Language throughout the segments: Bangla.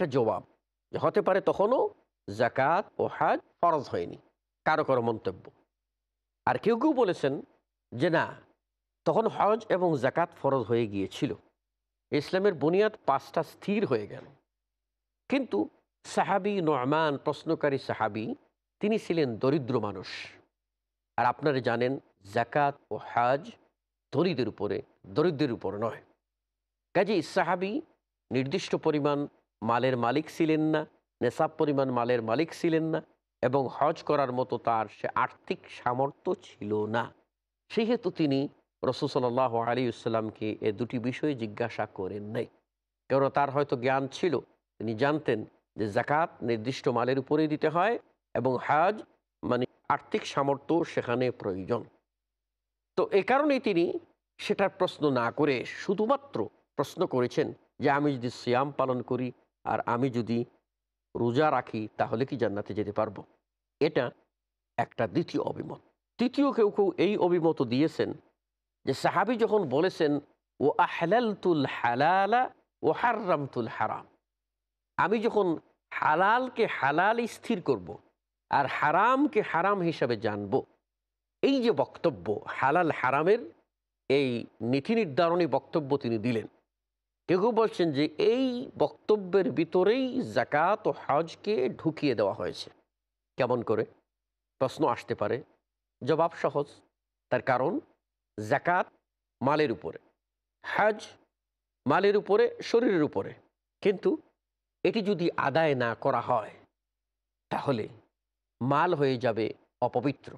একটা জবাব, যে হতে পারে তখনও জাকাত ও হজ ফরজ হয়নি, কারো কারো মন্তব্য। আর কেউ কেউ বলেছেন যে না, তখন হজ এবং জাকাত ফরজ হয়ে গিয়েছিল, ইসলামের বুনিয়াদ পাঁচটা স্থির হয়ে গেল। কিন্তু সাহাবী নোমান, প্রশ্নকারী সাহাবী, তিনি ছিলেন দরিদ্র মানুষ। আর আপনারা জানেন জাকাত ও হজ ধনীদের উপরে, দরিদ্রের উপরে নয়। কাজেই সাহাবী নির্দিষ্ট পরিমাণ মালের মালিক ছিলেন না, নেশাব পরিমাণ মালের মালিক ছিলেন না, এবং হজ করার মতো তার সে আর্থিক সামর্থ্য ছিল না। সেহেতু তিনি রাসূল সাল্লাল্লাহু আলাইহি ওয়াসাল্লামকে এ দুটি বিষয়ে জিজ্ঞাসা করেন নাই। কারণ তার হয়তো জ্ঞান ছিল, তিনি জানতেন যে জাকাত নির্দিষ্ট মালের উপরেই দিতে হয় এবং হজ মানে আর্থিক সামর্থ্য সেখানে প্রয়োজন। তো এ কারণেই তিনি সেটার প্রশ্ন না করে শুধুমাত্র প্রশ্ন করেছেন যে আমি যদি সিয়াম পালন করি আর আমি যদি রোজা রাখি তাহলে কি জান্নাতে যেতে পারবো। এটা একটা দ্বিতীয় অভিমত। তৃতীয় কেউ কেউ এই অভিমত দিয়েছেন যে সাহাবী যখন বলেছেন ও আহলালতুল হালালা ও হাররামতুল হারাম, আমি যখন হালালকে হালাল স্থির করব আর হারামকে হারাম হিসাবে জানব, এই যে বক্তব্য হালাল হারামের এই নীতি নির্ধারণী বক্তব্য তিনি দিলেন। কেউ কেউ বলছেন যে এই বক্তব্যের ভিতরেই জাকাত ও হজকে ঢুকিয়ে দেওয়া হয়েছে। কেমন করে? প্রশ্ন আসতে পারে। জবাব সহজ। তার কারণ জাকাত মালের উপরে, হজ মালের উপরে, শরীরের উপরে। কিন্তু এটি যদি আদায় না করা হয় তাহলে মাল হয়ে যাবে অপবিত্র,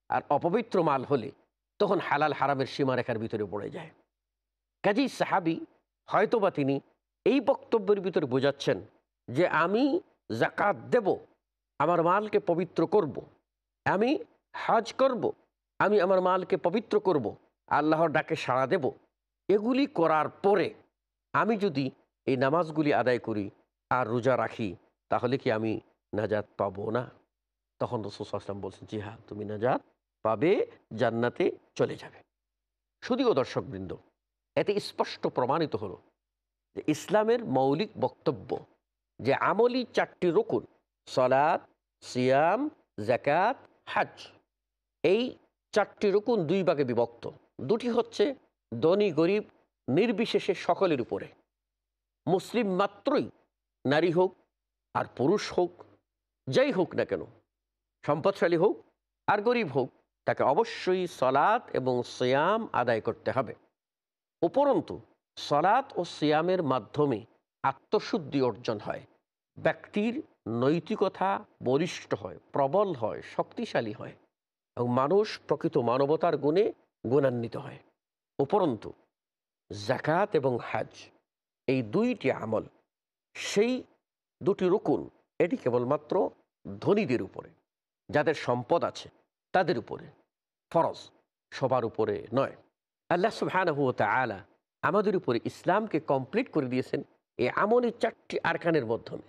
আর অপবিত্র মাল হলে তখন হালাল হারামের সীমারেখার ভিতরে পড়ে যায়। কাজেই সাহাবী হয়তোবা তিনি এই বক্তব্যের ভিতরে বোঝাচ্ছেন যে আমি জাকাত দেব, আমার মালকে পবিত্র করব, আমি হজ করব, আমি আমার মালকে পবিত্র করব, আল্লাহর ডাকে সাড়া দেব। এগুলি করার পরে আমি যদি এই নামাজগুলি আদায় করি আর রোজা রাখি তাহলে কি আমি নাজাত পাবো না? তখন রাসূল সাল্লাল্লাহু আলাইহি ওয়াসাল্লাম বলছেন, জি হ্যাঁ, তুমি নাজাত পাবে, জান্নাতে চলে যাবে। শুধুও দর্শকবৃন্দ, এতে স্পষ্ট প্রমাণিত হলো যে ইসলামের মৌলিক বক্তব্য যে আমলি চারটি রকুন, সালাত, সিয়াম, যাকাত, হজ, এই চারটি রকুন দুই ভাগে বিভক্ত। দুটি হচ্ছে ধনী গরিব নির্বিশেষে সকলের উপরে। মুসলিম মাত্রই, নারী হোক আর পুরুষ হোক, যাই হোক না কেন, সম্পদশালী হোক আর গরিব হোক, তাকে অবশ্যই সালাত এবং সিয়াম আদায় করতে হবে। উপরন্তু সালাত ও সিয়ামের মাধ্যমে আত্মশুদ্ধি অর্জন হয়, ব্যক্তির নৈতিকতা বলিষ্ঠ হয়, প্রবল হয়, শক্তিশালী হয় এবং মানুষ প্রকৃত মানবতার গুণে গুণান্বিত হয়। উপরন্তু যাকাত এবং হজ, এই দুইটি আমল, সেই দুটি রুকুন, এটি কেবলমাত্র ধনীদের উপরে, যাদের সম্পদ আছে তাদের উপরে ফরজ, সবার উপরে নয়। আল্লাহ সুবহানাহু ওয়া তাআলা আমাদের উপরে ইসলামকে কমপ্লিট করে দিয়েছেন এই আমলি চারটি আরকানের মাধ্যমে।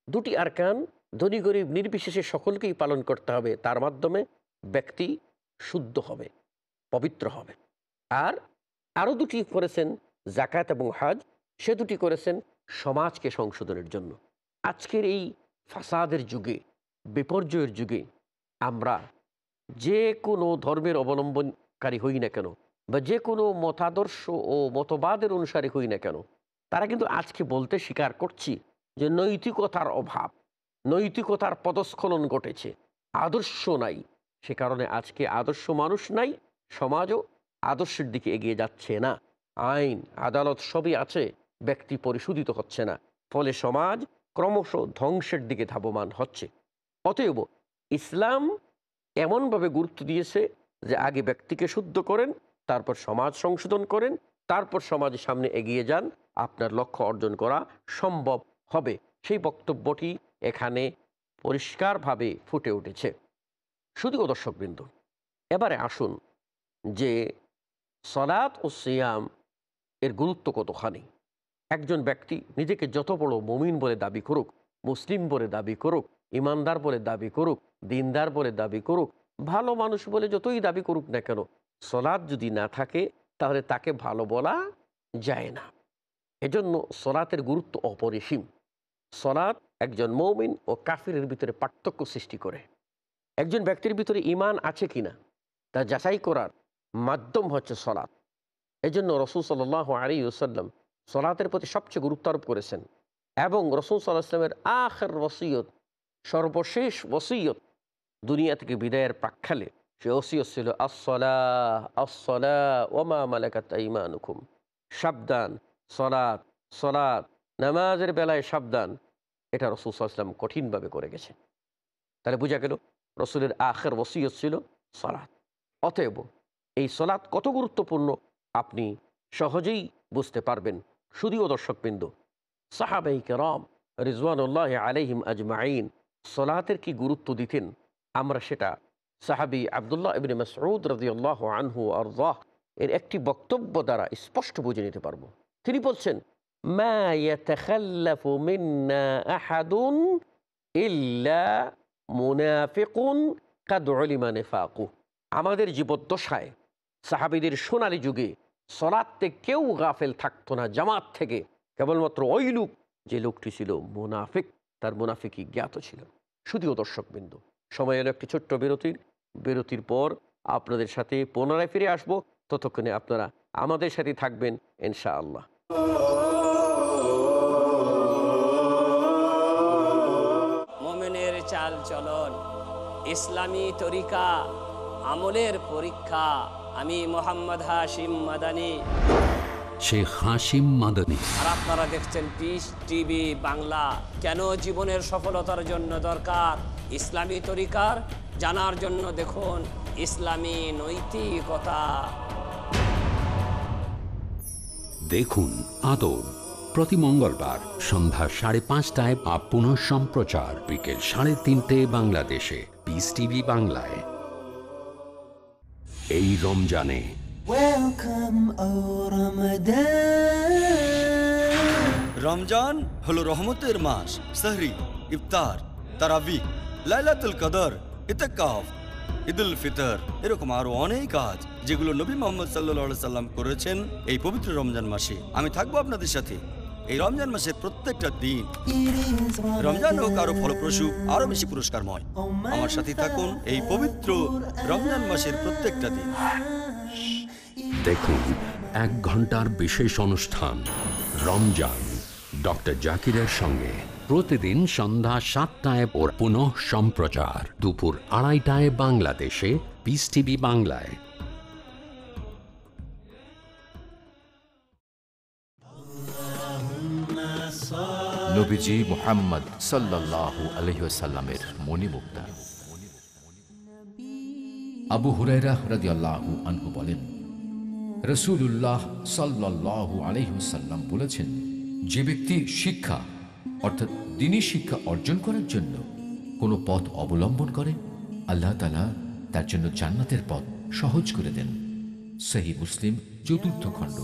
দুটি আরকান ধনী গরিব নির্বিশেষে সকলকেই পালন করতে হবে, তার মাধ্যমে ব্যক্তি শুদ্ধ হবে, পবিত্র হবে। আর আরও দুটি করেছেন যাকাত এবং হজ, সে দুটি করেছেন সমাজকে সংশোধনের জন্য। আজকের এই ফাসাদের যুগে, বিপর্যয়ের যুগে, আমরা যে কোনো ধর্মের অবলম্বনকারী হই না কেন বা যে কোনো মতাদর্শ ও মতবাদের অনুসারী হই না কেন, তারা কিন্তু আজকে বলতে স্বীকার করছি যে নৈতিকতার অভাব, নৈতিকতার পদস্খলন ঘটেছে, আদর্শ নাই। সে কারণে আজকে আদর্শ মানুষ নাই, সমাজও আদর্শের দিকে এগিয়ে যাচ্ছে না। আইন আদালত সবই আছে, ব্যক্তি পরিশোধিত হচ্ছে না, ফলে সমাজ ক্রমশ ধ্বংসের দিকে ধাবমান হচ্ছে। অতএব ইসলাম এমনভাবে গুরুত্ব দিয়েছে যে আগে ব্যক্তিকে শুদ্ধ করেন, তারপর সমাজ সংশোধন করেন, তারপর সমাজের সামনে এগিয়ে যান, আপনার লক্ষ্য অর্জন করা সম্ভব হবে। সেই বক্তব্যটি এখানে পরিষ্কারভাবে ফুটে উঠেছে। শুধুও দর্শকবৃন্দ, এবারে আসুন যে সালাত ও সিয়াম এর গুরুত্ব কতখানি। একজন ব্যক্তি নিজেকে যত বড় মুমিন বলে দাবি করুক, মুসলিম বলে দাবি করুক, ইমানদার বলে দাবি করুক, দিনদার বলে দাবি করুক, ভালো মানুষ বলে যতই দাবি করুক না কেন, সালাত যদি না থাকে তাহলে তাকে ভালো বলা যায় না। এজন্য সালাতের গুরুত্ব অপরিসীম। সলাৎ একজন মুমিন ও কাফিরের ভিতরে পার্থক্য সৃষ্টি করে। একজন ব্যক্তির ভিতরে ঈমান আছে কিনা তা যাচাই করার মাধ্যম হচ্ছে সলাৎ। এজন্য রাসূল সাল্লাল্লাহু আলাইহি ওয়াসাল্লাম সলাতের প্রতি সবচেয়ে গুরুত্ব আরোপ করেছেন। এবং রাসূল সাল্লাল্লাহু আলাইহি ওয়াসাল্লামের আখির ওসিয়ত, সর্বশেষ ওসিয়ত দুনিয়া থেকে বিদায়ের প্রাক্কালে সে ওসিয়ত ছিল আস-সালাহ আস-সালাহ ওয়া মা মালাকাত আইমানুকুম। সাবধান, সলাত সলাত, নামাজের বেলায় সাবধান। এটা রাসূল সাল্লাল্লাহু আলাইহি ওয়াসাল্লাম কঠিনভাবে করে গেছেন। তাহলে বোঝা গেল রাসূলের আখির ওসিয়ত ছিল সলাত। অতএব এই সলাত কত গুরুত্বপূর্ণ আপনি সহজেই বুঝতে পারবেন। শুধুও দর্শকবৃন্দ, সাহাবায়ে কেরাম রিজওয়ানুল্লাহি আলাইহিম আজমাইন সলাতের কি গুরুত্ব দিতেন, আমরা সেটা সাহাবী আব্দুল্লাহ ইবনে মাসউদ রাদিয়াল্লাহু আনহু আরদাহ এর একটি বক্তব্য দ্বারা স্পষ্ট বুঝে নিতে পারবো। তিনি বলছেন, মা ইয়াতাখাল্লাফু মিন্না আহাদুন ইল্লা মুনাফিকুন কাদ উলিমা নিফাকু। আমাদের জীবদ্দশায় সাহাবীদের সোনালী যুগে সলাত থেকে কেউ গাফেল থাকতো না জামাত থেকে, কেবলমাত্র ওই লোক যে লোকটি ছিল মুনাফিক, তার মুনাফিকই জ্ঞাত ছিল। শুধুও দর্শকবৃন্দ, সময় এলো একটি ছোট্ট বিরতির পর আপনাদের সাথে পুনরায় ফিরে আসব। ততক্ষণে আপনারা আমাদের সাথে থাকবেন ইনশাআল্লাহ। মোমেনের চাল চলন, ইসলামী তরিকা, আমলের পরীক্ষা। আমি মোহাম্মদ হাশিম মাদানী, শেখ হাশিম মাদানী। আর আপনারা দেখছেন পিস টিভি বাংলা। কেন জীবনের সফলতার জন্য দরকার ইসলামী তরিকার জানার জন্য দেখুন ইসলামী নৈতিকতা। দেখুন আদব প্রতি মঙ্গলবার সন্ধ্যা 5:30টায় বা পুনঃ সম্প্রচার বিকেল 3:30 বাংলাদেশে পিস টিভি বাংলায়। এই রমজানে রমজান হলো রহমতের মাস। সাহরি, ইফতার, তারাবি, লাইলাতুল কদর, ইতিকাফ, ঈদুল ফিতর, এরকম আরো অনেক কাজ যেগুলো নবী মুহাম্মদ সাল্লাল্লাহু আলাইহি সাল্লাম করেছেন এই পবিত্র রমজান মাসে। আমি থাকবো আপনাদের সাথে এই রমজান মাসের প্রত্যেকটা দিন। রমজান হোক আরো ফলপ্রসূ, আরো বেশি পুরস্কারময়। আমার সাথে থাকুন এই পবিত্র রমজান মাসের প্রত্যেকটা দিন। দেখুন 1 ঘন্টার বিশেষ অনুষ্ঠান রমজান ডক্টর জাকিরের সঙ্গে প্রতিদিন সন্ধ্যা 7টায় ও পুনঃ সম্প্রচার দুপুর 2:30টায় বাংলাদেশে পিস টিভি বাংলায়। নবীজি মুহাম্মদ সাল্লাল্লাহু আলাইহি ওয়াসাল্লামের মণিমুক্তা। আবু হুরায়রা রাদিয়াল্লাহু আনহু বলেন, রাসূলুল্লাহ সাল্লাল্লাহু আলাইহি ওয়াসাল্লাম বলেছেন, যে ব্যক্তি শিক্ষা অর্থাৎ দ্বীনি শিক্ষা অর্জন করার জন্য কোনো পথ অবলম্বন করে, আল্লাহ তাআলা তার জন্য জান্নাতের পথ সহজ করে দেন। সহিহ মুসলিম 4th খণ্ড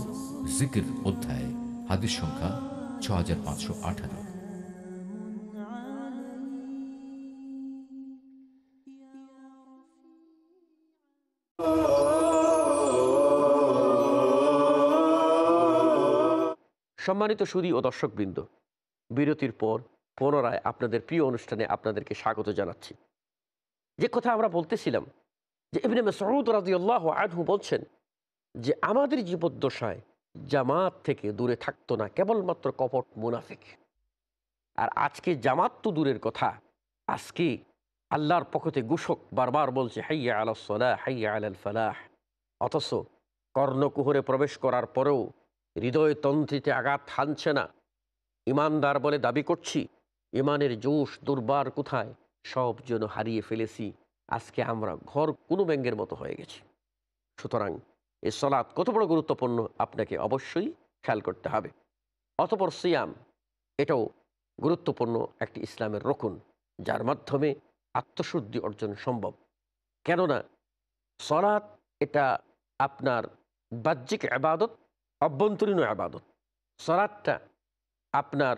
জিকির অধ্যায়, হাদিস সংখ্যা 6518। সম্মানিত সুধী ও দর্শকবৃন্দ, বিরতির পর পুনরায় আপনাদের প্রিয় অনুষ্ঠানে আপনাদেরকে স্বাগত জানাচ্ছি। যে কথা আমরা বলতেছিলাম যে ইবনে মাসউদ রাদিয়াল্লাহু আনহু বলছেন যে আমাদের জীবদ্দশায় জামাত থেকে দূরে থাকতো না কেবলমাত্র কপট মুনাফিক। আর আজকে জামাত তো দূরের কথা, আজকে আল্লাহর পক্ষতে ঘোষক বারবার বলছে হাইয়া আলাস সালাহ হাইয়া আলাল ফালাহ, অথচ কর্ণকুহরে প্রবেশ করার পরেও হৃদয় তন্ত্রীতে আঘাত হানছে না। ইমানদার বলে দাবি করছি, ইমানের জোশ দুর্বার কোথায়, সব যেন হারিয়ে ফেলেছি। আজকে আমরা ঘর কোনো ব্যাঙ্গের মতো হয়ে গেছি। সুতরাং এই সলাৎ কত বড় গুরুত্বপূর্ণ আপনাকে অবশ্যই খেয়াল করতে হবে। অতঃপর সিয়াম, এটাও গুরুত্বপূর্ণ একটি ইসলামের রকুন, যার মাধ্যমে আত্মশুদ্ধি অর্জন সম্ভব। কেননা সলাৎ এটা আপনার বাহ্যিক ইবাদত, অভ্যন্তরীণ ইবাদত। সলাৎটা আপনার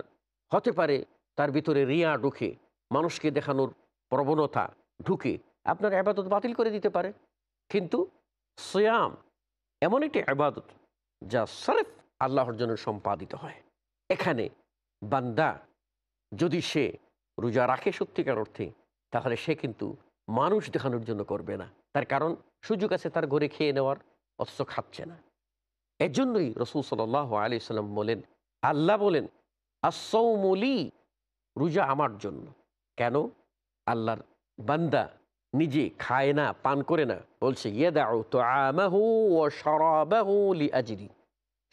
হতে পারে তার ভিতরে রিয়া ঢুকে, মানুষকে দেখানোর প্রবণতা ঢুকে আপনার ইবাদত বাতিল করে দিতে পারে। কিন্তু সিয়াম এমন একটি ইবাদত যা সরফ আল্লাহর জন্য সম্পাদিত হয়। এখানে বান্দা যদি সে রোজা রাখে সত্যিকার অর্থে, তাহলে সে কিন্তু মানুষ দেখানোর জন্য করবে না। তার কারণ সুযোগ আছে তার ঘরে খেয়ে নেওয়ার, অথচ খাচ্ছে না। এজন্যই রাসূল সাল্লাল্লাহু আলাইহি সাল্লাম বলেন, আল্লাহ বলেন আস-সাওমু লি, রোজা আমার জন্য। কেন? আল্লাহর বান্দা নিজে খায় না, পান করে না, বলছে ইয়াদাউ তুআমাহু ওয়া শারাবাহু লিআজলি,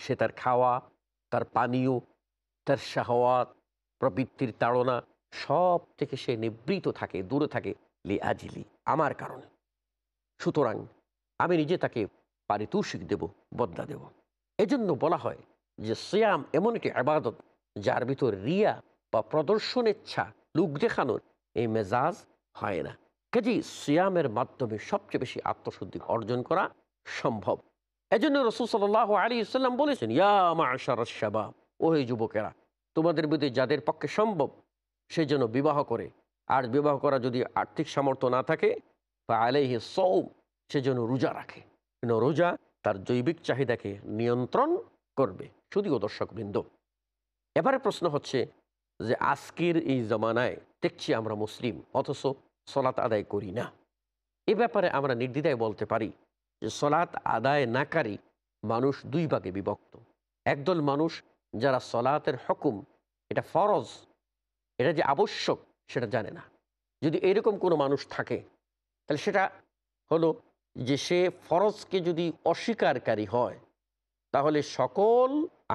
সে তার খাওয়া, তার পানীয়, তার শাহওয়াত, প্রবৃত্তির তাড়না সব থেকে সে নিবৃত থাকে, দূরে থাকে লিআজলি, আমার কারণে। সুতরাং আমি নিজে তাকে পারিতোষিক দেব, বদলা দেব। এজন্য বলা হয় যে সিয়াম এমন একটি ইবাদত যার ভিতর রিয়া বা প্রদর্শনেচ্ছা, লোক দেখানোর এই মেজাজ হয় না। কাজেই সিয়ামের মাধ্যমে সবচেয়ে বেশি আত্মশুদ্ধি অর্জন করা সম্ভব। এজন্য রাসূল সাল্লাল্লাহু আলাইহি ওয়াসাল্লাম বলেছেন, ইয়া মা'শারাশ শাবাব, ওহে যুবকেরা, তোমাদের মধ্যে যাদের পক্ষে সম্ভব সে যেন বিবাহ করে, আর বিবাহ করা যদি আর্থিক সামর্থ্য না থাকে ফাআলাইহি সাওম, সে যেন রোজা রাখে। কিন্তু রোজা তার জৈবিক চাহিদাকে নিয়ন্ত্রণ করবে। শুধুও দর্শকবৃন্দ, এবারে প্রশ্ন হচ্ছে যে আজকের এই জমানায় দেখছি আমরা মুসলিম, অথচ সলাত আদায় করি না। এ ব্যাপারে আমরা নির্দ্বিধায় বলতে পারি যে সলাত আদায় নাকারী মানুষ দুই ভাগে বিভক্ত। একদল মানুষ যারা সলাতের হুকুম, এটা ফরজ, এটা যে আবশ্যক সেটা জানে না। যদি এরকম কোনো মানুষ থাকে তাহলে সেটা হলো যে সে ফরজকে যদি অস্বীকারী হয়, তাহলে সকল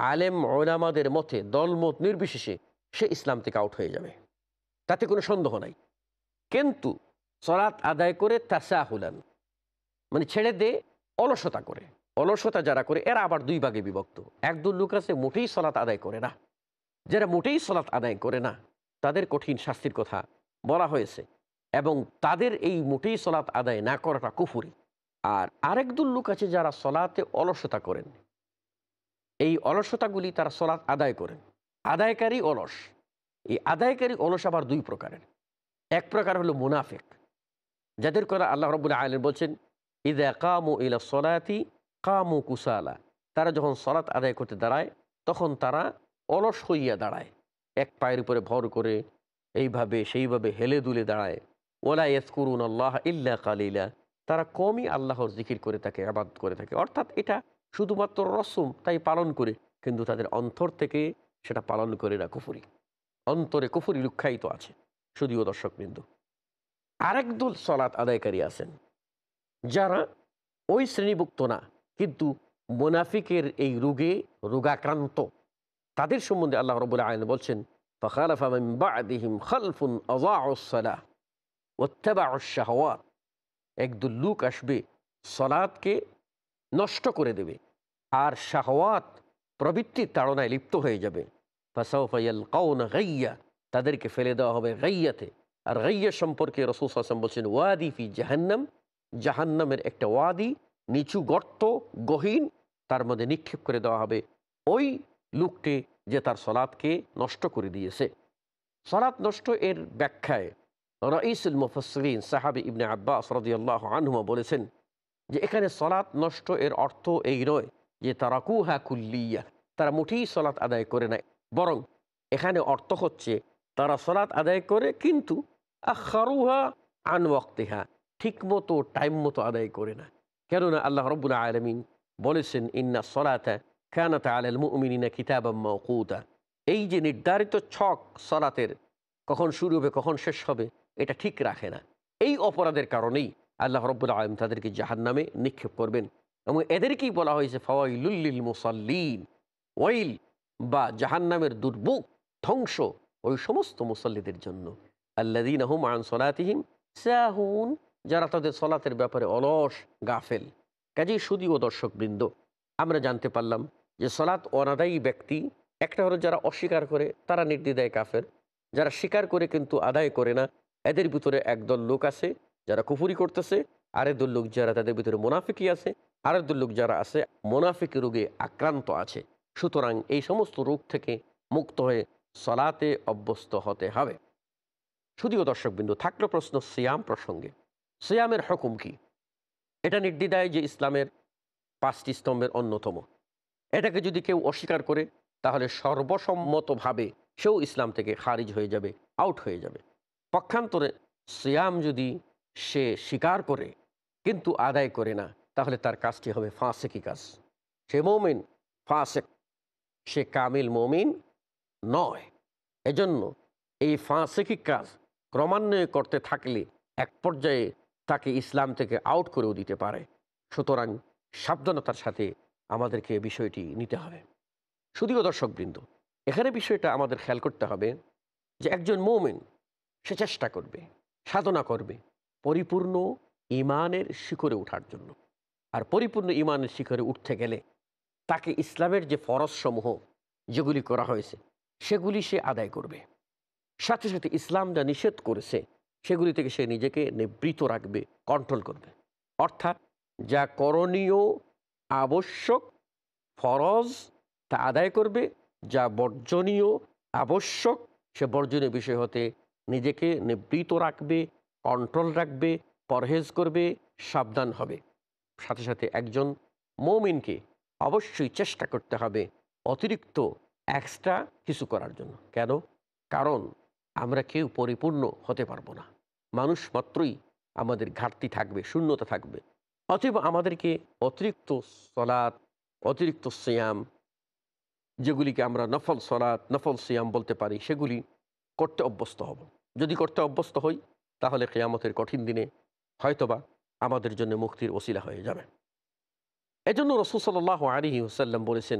আলেম ওলামাদের মতে দলমত নির্বিশেষে সে ইসলাম থেকে আউট হয়ে যাবে, তাতে কোনো সন্দেহ নাই। কিন্তু সলাত আদায় করে তাসাহুলান, মানে ছেড়ে দে, অলসতা করে, অলসতা যারা করে এরা আবার দুই ভাগে বিভক্ত। একদল লোক আছে মোটেই সলাত আদায় করে না। যারা মোটেই সলাত আদায় করে না তাদের কঠিন শাস্তির কথা বলা হয়েছে, এবং তাদের এই মোটেই সলাত আদায় না করাটা কুফরি। আর আরেক দল লোক আছে যারা সলাতে অলসতা করেন, এই অলসতাগুলি তারা সলাত আদায় করেন, আদায়কারী অলস। এই আদায়কারী অলস আবার দুই প্রকারের। এক প্রকার হলো মুনাফিক, যাদের কথা আল্লাহ রাব্বুল আলামিন বলছেন ইযা কামু ইলা সলাতি কামু কুসালা, তারা যখন সলাত আদায় করতে দাঁড়ায় তখন তারা অলস হইয়া দাঁড়ায়, এক পায়ের উপরে ভর করে এইভাবে সেইভাবে হেলে দুলে দাঁড়ায়। ওয়ালা ইয়াযকুরুনাল্লাহ ইল্লা কালিলা, তারা কমই আল্লাহর জিকির করে থাকে, ইবাদত করে থাকে। অর্থাৎ এটা শুধুমাত্র রসম, তাই পালন করে, কিন্তু তাদের অন্তর থেকে সেটা পালন করে না, কুফরি, অন্তরে কুফরি লুক্কায়িত আছে। শুধুও দর্শকবৃন্দ, আরেক দল সলাত আদায়কারী আছেন যারা ওই শ্রেণীভুক্ত না, কিন্তু মুনাফিকের এই রোগাক্রান্ত। তাদের সম্বন্ধে আল্লাহ রাব্বুল আলামিন বলছেন ফাখালাফা মিন বা'দিহিম খালফুন আযাউস সালাহ ওয়াত্তাবাউশ শাহওয়াত, একদল লোক আসবে সলাতকে নষ্ট করে দেবে আর শাহওয়াত প্রবৃত্তির তাড়নায় লিপ্ত হয়ে যাবে। ফাসাউফা ইয়ালকাউনা গাইয়্যা, তাদেরকে ফেলে দেওয়া হবে গাইয়াতে। আর গাইয়া সম্পর্কে রাসূল সাল্লাল্লাহু আলাইহি ওয়াসাল্লাম বলছেন ওয়াদি ফি জাহান্নাম, জাহান্নামের একটা ওয়াদি, নিচু গর্ত, গহীন, তার মধ্যে নিক্ষেপ করে দেওয়া হবে ওই লোকটি যে তার সলাতকে নষ্ট করে দিয়েছে। সলাত নষ্ট এর ব্যাখ্যায় রাইসুল মুফাসসিরিন সাহাবী ইবনে আব্বাস রাদিয়াল্লাহু আনহুমা বলেছেন যে এখানে সলাত নষ্ট এর অর্থ এই নয় যে তারাকুহা কুল্লিয়া, তারা মোটেই সলাত আদায় করে না, বরং এখানে অর্থ হচ্ছে তারা সলাত আদায় করে কিন্তু আখারুহা আন ওয়াক্তিহা, ঠিক মতো টাইম মতো আদায় করে না। কেননা আল্লাহ রাব্বুল আলামিন বলেছেন ইন্না সলাতা কানাত আলাল মুমিনিনা কিতাবাম মাওকুতা, এই যে নির্ধারিত ছক সলাতের কখন শুরু হবে কখন শেষ হবে এটা ঠিক রাখে না। এই অপরাধের কারণেই আল্লাহ রাব্বুল আলামিন তাদেরকে জাহান্নামে নিক্ষেপ করবেন, এবং এদেরকেই বলা হয়েছে ফাওয়াইলুল লিল মুসাল্লিন, ওয়াইল বা জাহান্নামের দুর্ভোগ, ধ্বংস ওই সমস্ত মুসাল্লিদের জন্য আল্লাযীনা হুম আন সলাতিহিম সাহুন, যারা তাদের সলাতের ব্যাপারে অলস, গাফেল। কাজেই শুধুও দর্শকবৃন্দ, আমরা জানতে পারলাম যে সলাত অনাদায়ী ব্যক্তি একটা হলো যারা অস্বীকার করে, তারা নির্দ্বিধায় কাফের। যারা স্বীকার করে কিন্তু আদায় করে না, এদের ভিতরে একদল লোক আছে যারা কুফরি করতেছে, আরেকদল লোক যারা তাদের ভিতরে মুনাফিকি আছে, আরেকদল লোক যারা আছে মুনাফিকি রোগে আক্রান্ত আছে। সুতরাং এই সমস্ত রোগ থেকে মুক্ত হয়ে সলাতে অভ্যস্ত হতে হবে। শুধুও দর্শকবিন্দু, থাকলো প্রশ্ন সিয়াম প্রসঙ্গে। সিয়ামের হুকুম কি? এটা নির্দ্বিধায় যে ইসলামের 5টি স্তম্ভের অন্যতম। এটাকে যদি কেউ অস্বীকার করে তাহলে সর্বসম্মতভাবে সেও ইসলাম থেকে খারিজ হয়ে যাবে, আউট হয়ে যাবে। পক্ষান্তরে সিয়াম যদি সে স্বীকার করে কিন্তু আদায় করে না, তাহলে তার কাজটি হবে ফাসেকি কাজ। সে মুমিন ফাসেক, সে কামিল মুমিন নয়। এজন্য এই ফাসেকি কাজ ক্রমান্বয়ে করতে থাকলে এক পর্যায়ে তাকে ইসলাম থেকে আউট করেও দিতে পারে। সুতরাং সাবধানতার সাথে আমাদেরকে বিষয়টি নিতে হবে। শুধুও দর্শকবৃন্দ, এখানে বিষয়টা আমাদের খেয়াল করতে হবে যে একজন মুমিন সে চেষ্টা করবে, সাধনা করবে পরিপূর্ণ ঈমানের শিখরে ওঠার জন্য। আর পরিপূর্ণ ঈমানের শিখরে উঠতে গেলে তাকে ইসলামের যে ফরজসমূহ যেগুলি করা হয়েছে সেগুলি সে আদায় করবে। সাথে সাথে ইসলাম যা নিষেধ করেছে সেগুলি থেকে সে নিজেকে নিবৃত রাখবে, কন্ট্রোল করবে। অর্থাৎ যা করণীয় আবশ্যক ফরজ তা আদায় করবে, যা বর্জনীয় আবশ্যক সে বর্জনীয় বিষয় হতে নিজেকে নিবৃত রাখবে, কন্ট্রোল রাখবে, পরহেজ করবে, সাবধান হবে। সাথে সাথে একজন মুমিনকে অবশ্যই চেষ্টা করতে হবে অতিরিক্ত এক্সট্রা কিছু করার জন্য। কেন? কারণ আমরা কেউ পরিপূর্ণ হতে পারবো না। মানুষ মাত্রই আমাদের ঘাটতি থাকবে, শূন্যতা থাকবে। অতএব আমাদেরকে অতিরিক্ত সলাত, অতিরিক্ত সিয়াম, যেগুলিকে আমরা নফল সলাত, নফল সিয়াম বলতে পারি, সেগুলি করতে অভ্যস্ত হব। যদি করতে অভ্যস্ত হই তাহলে কিয়ামতের কঠিন দিনে হয়তোবা আমাদের জন্য মুক্তির ওসিলা হয়ে যাবে। এজন্য রাসূল সাল্লাল্লাহু আলাইহি ওয়াসাল্লাম বলেছেন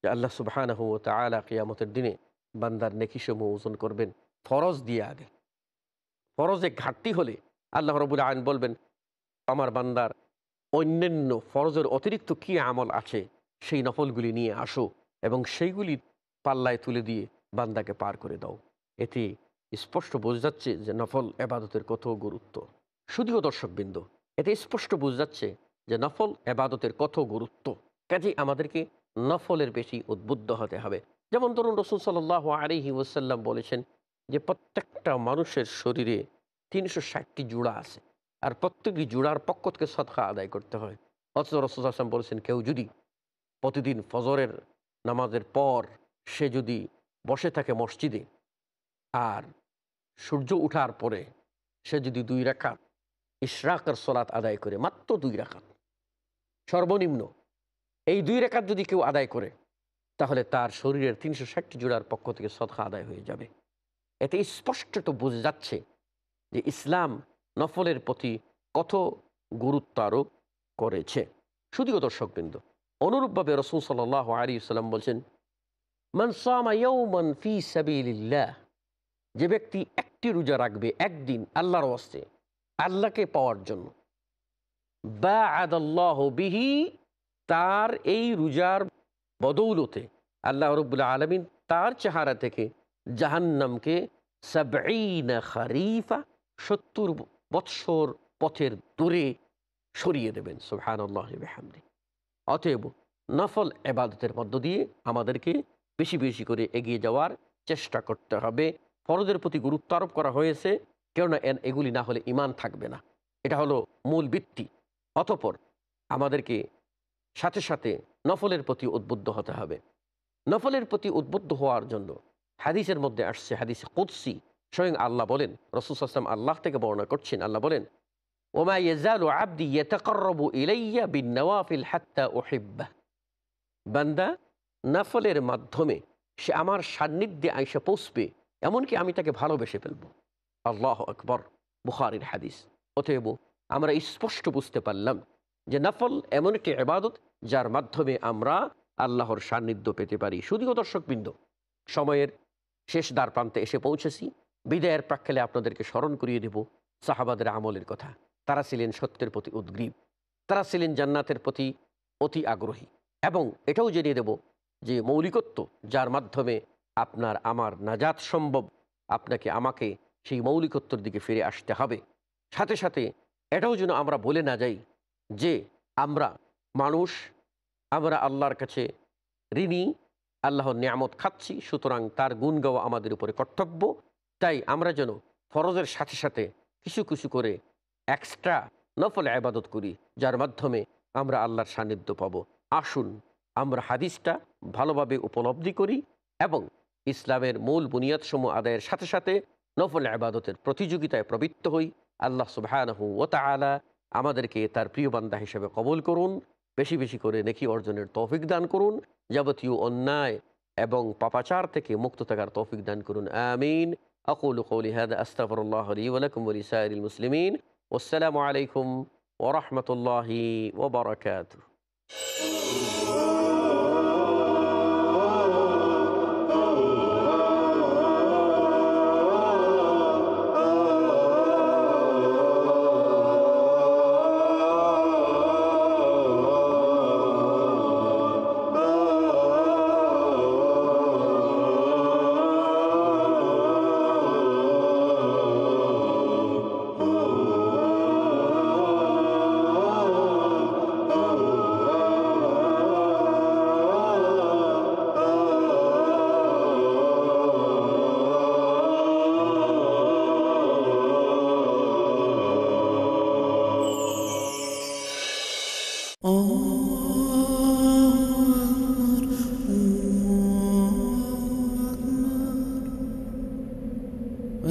যে আল্লাহ সুবহানাহু ওয়া তাআলা কিয়ামতের দিনে বান্দার নেকিসমূহ ওজন করবেন ফরজ দিয়ে আগে। ফরজে ঘাটতি হলে আল্লাহ রাব্বুল আলামিন বলবেন, আমার বান্দার অন্যান্য ফরজের অতিরিক্ত কী আমল আছে সেই নফলগুলি নিয়ে আসো এবং সেইগুলি পাল্লায় তুলে দিয়ে বান্দাকে পার করে দাও। এতে স্পষ্ট বোঝা যাচ্ছে যে নফল এবাদতের কত গুরুত্ব। শুধুও দর্শকবৃন্দ, এতে স্পষ্ট বোঝা যাচ্ছে যে নফল এবাদতের কত গুরুত্ব। কাজেই আমাদেরকে নফলের বেশি উদ্বুদ্ধ হতে হবে। যেমন ধরুন রাসূল সাল্লাল্লাহু আলাইহি ওয়াসাল্লাম বলেছেন যে প্রত্যেকটা মানুষের শরীরে 360টি জোড়া আছে, আর প্রত্যেকটি জোড়ার পক্ষ থেকে সদকা আদায় করতে হয়। অথচ রাসূল সাল্লাল্লাহু আলাইহি ওয়াসাল্লাম বলেছেন, কেউ যদি প্রতিদিন ফজরের নামাজের পর সে যদি বসে থাকে মসজিদে, আর সূর্য ওঠার পরে সে যদি 2 রাকাত ইশরাকের সালাত আদায় করে, মাত্র 2 রাকাত সর্বনিম্ন, এই 2 রাকাত যদি কেউ আদায় করে তাহলে তার শরীরের 360টি জোড়ার পক্ষ থেকে সদকা আদায় হয়ে যাবে। এতে স্পষ্টত বোঝা যাচ্ছে যে ইসলাম নফলের প্রতি কত গুরুত্ব আরোপ করেছে। শুধুও দর্শকবৃন্দ, অনুরূপভাবে রাসূল সাল্লাল্লাহু আলাইহি ওয়াসাল্লাম বলছেন, মান সামা ইয়াওমান ফি সাবিলিল্লাহ, যে ব্যক্তি একটি রোজা রাখবে একদিন আল্লাহর ওয়াস্তে, আল্লাহকে পাওয়ার জন্য, বাআদাল্লাহু বিহি, তার এই রোজার বদৌলতে আল্লাহ রাব্বুল আলামিন তার চেহারা থেকে জাহান্নামকে 70 খারিফা 70 বৎসর পথের দূরে সরিয়ে দেবেন। সুবহানাল্লাহি ওয়া বিহামদিহি। অতএব নফল ইবাদতের মধ্য দিয়ে আমাদেরকে বেশি বেশি করে এগিয়ে যাওয়ার চেষ্টা করতে হবে। ফরজের প্রতি গুরুত্ব আরোপ করা হয়েছে, কেননা এগুলি না হলে ঈমান থাকবে না। এটা হলো মূল ভিত্তি। অতঃপর আমাদেরকে সাথে সাথে নফলের প্রতি উদ্বুদ্ধ হতে হবে। নফলের প্রতি উদ্বুদ্ধ হওয়ার জন্য হাদিসের মধ্যে আসছে, হাদিসে কুদসি, স্বয়ং আল্লাহ বলেন, রাসূল সাল্লাল্লাহু আলাইহি ওয়াসাল্লাম আল্লাহ থেকে বর্ণনা করছেন, আল্লাহ বলেন, ওমা ইয়াজালু আবদি ইয়াতাকাররাবু ইলাইয়া বিন-নওয়াফিল হাত্তা উহিব্বাহ, বান্দা নফলের মাধ্যমে সে আমার সান্নিধ্যে আইসা পৌঁছবে, এমনকি আমি তাকে ভালোবেসে ফেলব। আল্লাহু আকবার, বুখারীর হাদিস। অতএব আমরা স্পষ্ট বুঝতে পারলাম যে নফল এমন একটি ইবাদত যার মাধ্যমে আমরা আল্লাহর সান্নিধ্য পেতে পারি। শুধুও দর্শকবৃন্দ, সময়ের শেষ দ্বার প্রান্তে এসে পৌঁছেছি। বিদায়ের প্রাক্কালে আপনাদেরকে স্মরণ করিয়ে দেব সাহাবাদের আমলের কথা। তারা ছিলেন সত্যের প্রতি উদ্গ্রীব, তারা ছিলেন জান্নাতের প্রতি অতি আগ্রহী, এবং এটাও জেনে দেব যে মৌলিকত্ব যার মাধ্যমে আপনার আমার নাজাত সম্ভব, আপনাকে আমাকে সেই মৌলিকত্বর দিকে ফিরে আসতে হবে। সাথে সাথে এটাও যেন আমরা বলে না যাই যে আমরা মানুষ, আমরা আল্লাহর কাছে ঋণী, আল্লাহর নিয়ামত খাচ্ছি, সুতরাং তার গুণ গাওয়া আমাদের উপরে কর্তব্য। তাই আমরা যেন ফরজের সাথে সাথে কিছু কিছু করে এক্সট্রা নফল ইবাদত করি, যার মাধ্যমে আমরা আল্লাহর সান্নিধ্য পাব। আসুন আমরা হাদিসটা ভালোভাবে উপলব্ধি করি এবং ইসলামের মূল বুনিয়াদসমূহ আদায়ের সাথে সাথে নফল ইবাদতের প্রতিযোগিতায় প্রবৃত্ত হই। আল্লাহ সুবহানাহু ওয়া তাআলা আমাদেরকে তার প্রিয় বান্দা হিসেবে কবুল করুন, বেশি বেশি করে নেকি অর্জনের তৌফিক দান করুন, যাবতীয় অন্যায় এবং পাপাচার থেকে মুক্ত থাকার তৌফিক দান করুন। আমিন। আকুলু কওলি হাযা আস্তাগফিরুল্লাহ লি ওয়া লাকুম ওয়া লিসাইরিল মুসলিমিন। ওয়াসসালামু আলাইকুম ওয়া রাহমাতুল্লাহি ওয়া বারাকাতুহু।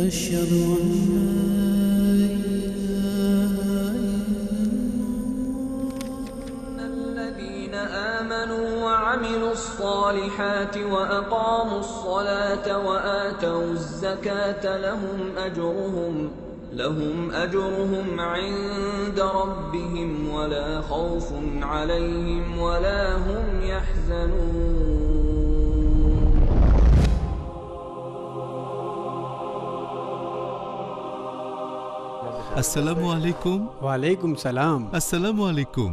أشهد أن الذين آمنوا وعملوا الصالحات وأقاموا الصلاة وآتوا الزكاة لهم أجرهم عند ربهم ولا خوف عليهم ولا هم يحزنون. আসসালামু আলাইকুম। ওয়ালাইকুম সালাম। আসসালামু আলাইকুম।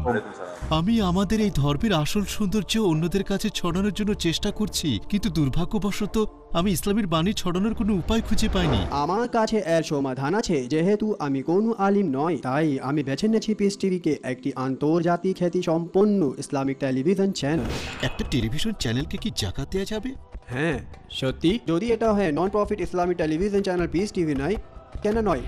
আমি আমাদের এই ধর্মের আসল সৌন্দর্য অন্যদের কাছে ছড়ানোর জন্য চেষ্টা করছি, কিন্তু দুর্ভাগ্যবশত আমি ইসলামের বাণী ছড়ানোর কোনো উপায় খুঁজে পাইনি। আমার কাছে এর সমাধান আছে। যেহেতু আমি কোনো আলিম নই, তাই আমি বেছে নিয়েছি পিস টিভিকে, একটি আন্তর্জাতিক খ্যাতি সম্পন্ন ইসলামিক টেলিভিশন চ্যানেল। একটা টেলিভিশন চ্যানেলকে কি জাকাত দেওয়া যাবে? হ্যাঁ সত্যি, যদি এটা হয় non profit Islamic television channel piece TV নয়, কেন নয়?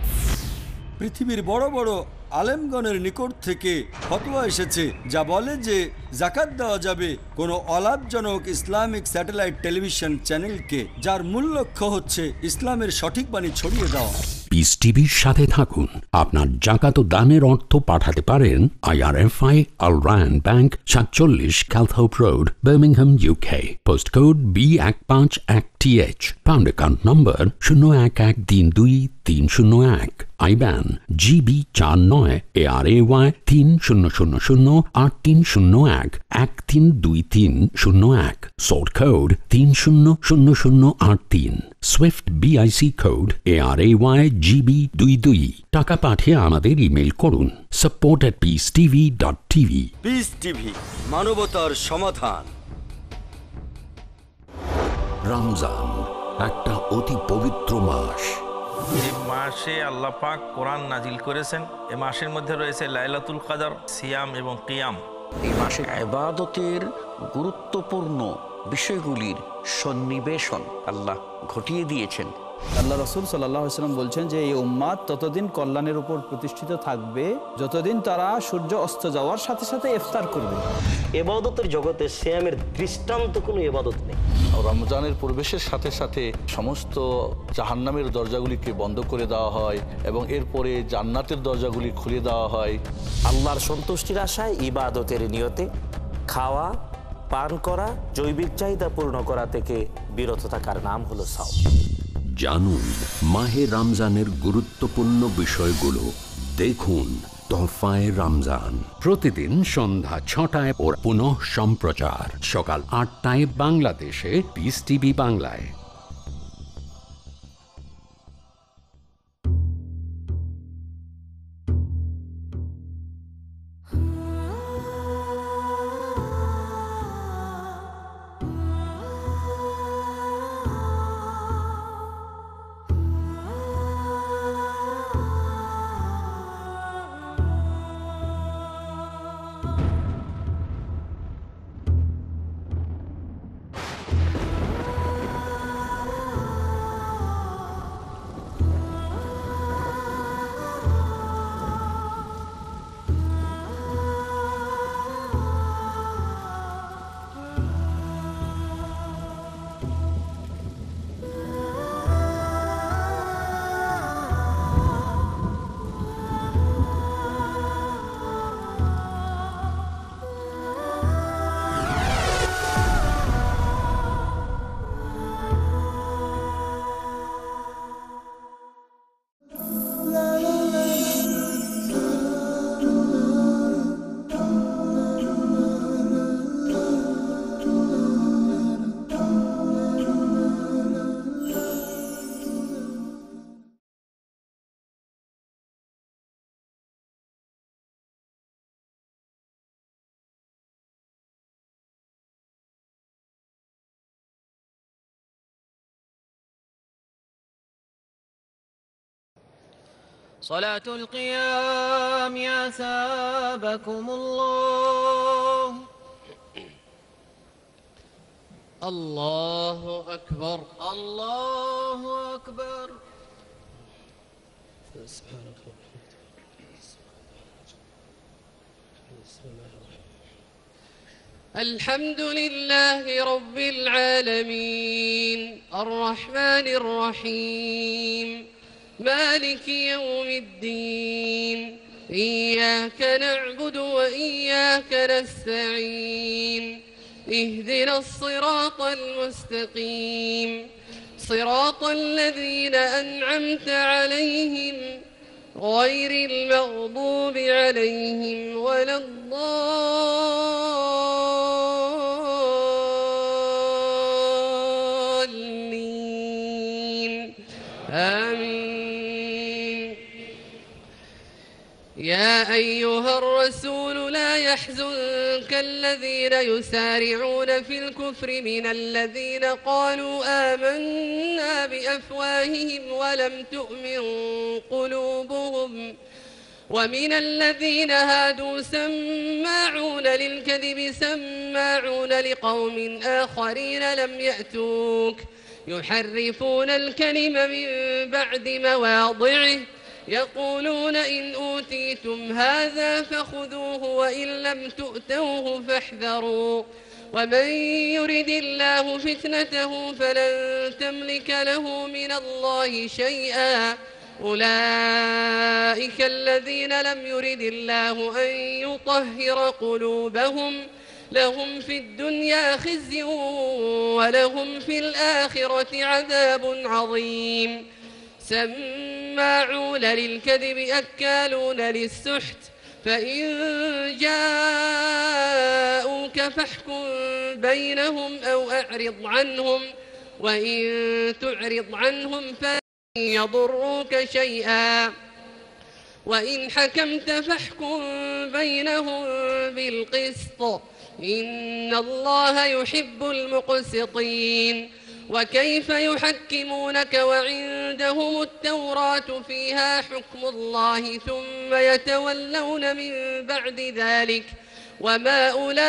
পৃথিবীর বড় বড় আলেমগণের নিকট থেকে ফতোয়া এসেছে যা বলে যে জাকাত দেওয়া যাবে কোনো অলাভজনক ইসলামিক স্যাটেলাইট টেলিভিশন চ্যানেলকে, যার মূল লক্ষ্য হচ্ছে ইসলামের সঠিক বাণী ছড়িয়ে দেওয়া। পিস টিভির সাথে থাকুন। আপনার জাকাত ও দানের অর্থ পাঠাতে পারেন IRFI Al Rayan bank, 47 Calthorpe road, Birmingham, UK। Post code B151TH। Pound account number 01132301। IBAN GB49 ARAY 30008301 132301। Sort code 300083। Swift BIC code ARAY GB22। টাকা পাঠিয়ে আমাদের ইমেল করুন support@peacetv.tv। পিস টিভি, মানবতার সমাধান। রমজান একটা অতি পবিত্র মাস। এই মাসে আল্লাহ পাক কোরআন নাজিল করেছেন। এই মাসের মধ্যে রয়েছে লাইলাতুল কদর, সিয়াম এবং কিয়াম। এই মাসে ইবাদতের গুরুত্বপূর্ণ বিষয়গুলির সন্নিবেশন আল্লাহ ঘটিয়ে দিয়েছেন। আল্লাহ রাসূল সাল্লাল্লাহু আলাইহি ওয়াসাল্লাম বলছেন যে এই উম্মাত ততদিন কল্যাণের উপর প্রতিষ্ঠিত থাকবে যতদিন তারা সূর্য অস্ত যাওয়ার সাথে সাথে ইফতার করবে। ইবাদতের জগতে সিয়ামের দৃষ্টান্ত কোনো ইবাদত নেই। রমজানের প্রবেশের সাথে সাথে সমস্ত জাহান্নামের দরজাগুলিকে বন্ধ করে দেওয়া হয় এবং এরপরে জান্নাতের দরজাগুলি খুলে দেওয়া হয়। আল্লাহর সন্তুষ্টির আশায় ইবাদতের নিয়তে খাওয়া পান করা, জৈবিক চাহিদা পূর্ণ করা থেকে বিরত থাকার নাম হলো সাওম। জানুন মাহে রমজানের গুরুত্বপূর্ণ বিষয়গুলো। দেখুন তোহফায়ে রমজান প্রতিদিন সন্ধ্যা 6টায় ও পুনঃ সম্প্রচার সকাল 8টায় বাংলাদেশে পিস টিভি বাংলায়। صلاة القيام أثابكم الله. الله أكبر الله أكبر. الحمد لله رب العالمين الرحمن الرحيم مالك يوم الدين إياك نعبد وإياك نستعين اهدنا الصراط المستقيم صراط الذين أنعمت عليهم غير المغضوب عليهم ولا الضالين آمين. يا أيها الرسول لا يحزنك الذين يسارعون في الكفر من الذين قالوا آمنا بأفواههم ولم تؤمن قلوبهم ومن الذين هادوا سماعون للكذب سماعون لقوم آخرين لم يأتوك يحرفون الكلم من بعد مواضعه يقولون إن أوتيتم هذا فخذوه وإن لم تؤتوه فاحذروا ومن يرد الله فتنته فلن تملك له من الله شيئا أولئك الذين لم يرد الله أن يطهر قلوبهم لهم في الدنيا خزي ولهم في الآخرة عذاب عظيم. سماعون للكذب أكالون للسحت فإن جاءوك فاحكم بينهم أو أعرض عنهم وإن تعرض عنهم فلن يضروك شيئا وإن حكمت فاحكم بينهم بالقسط إن الله يحب المقسطين. وكيف يحكمونك وعندهم التوراة فيها حكم الله ثم يتولون من بعد ذلك وما أولئك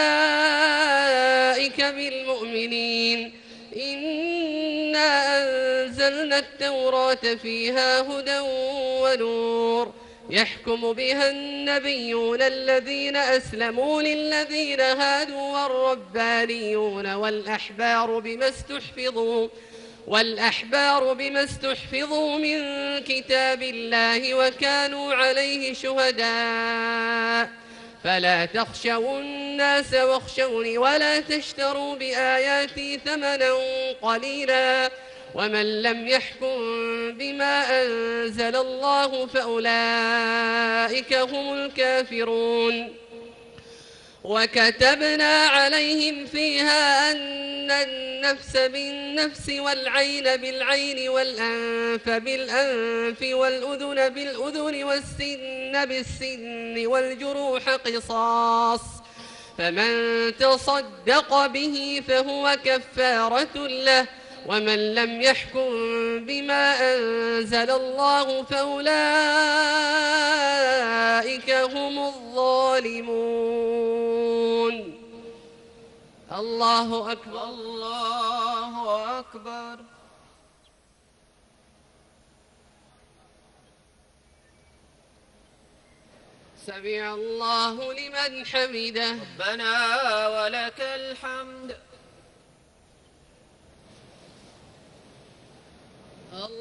بالمؤمنين. إنا أنزلنا التوراة فيها هدى ونور يحكم بها النبيون الذين أسلموا للذين هادوا والربانيون والأحبار بما استحفظوا من كتاب الله وكانوا عليه شهداء فلا تخشوا الناس واخشوني ولا تشتروا بآياتي ثمنا قليلا ومن لم يحكم بما أنزل الله فأولئك هم الكافرون. وكتبنا عليهم فيها أن النفس بالنفس والعين بالعين والأنف بالأنف والأذن بالأذن والسن بالسن والجروح قصاص فمن تصدق به فهو كفارة له ومن لم يحكم بما أنزل الله فأولئك هم الظالمون. الله أكبر الله أكبر. سمع الله لمن حمده ربنا ولك الحمد.